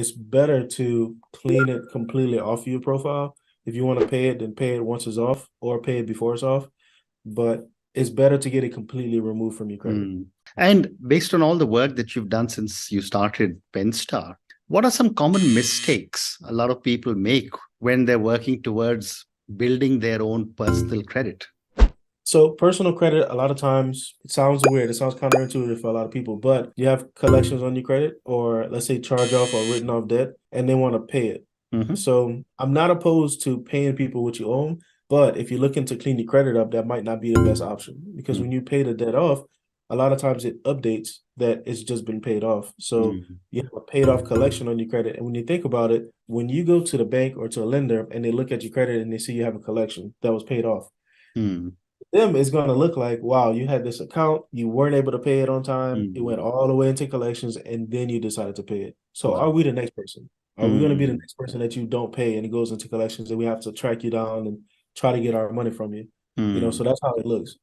It's better to clean it completely off your profile. If you want to pay it, then pay it once it's off or pay it before it's off. But it's better to get it completely removed from your credit. Mm. And based on all the work that you've done since you started Penstar, what are some common mistakes a lot of people make when they're working towards building their own personal credit? So personal credit, a lot of times it sounds weird. It sounds counterintuitive for a lot of people, but you have collections on your credit or let's say charge off or written off debt and they want to pay it. Mhm. So I'm not opposed to paying people what you owe them, but if you're looking to clean your credit up, that might not be the best option because when Mm. you pay the debt off, a lot of times it updates that it's just been paid off. So Mm. you have a paid off collection on your credit. And when you think about it, when you go to the bank or to a lender and they look at your credit and they see you have a collection that was paid off, Mm. them it's going to look like, wow, you had this account, you weren't able to pay it on time, it Mm. went all the way into collections, and then you decided to pay it. So are Wow. we the next person? Are we going to be the Mm. next person that you don't pay and it goes into collections and we have to track you down and try to get our money from you? Mm. So that's how it looks.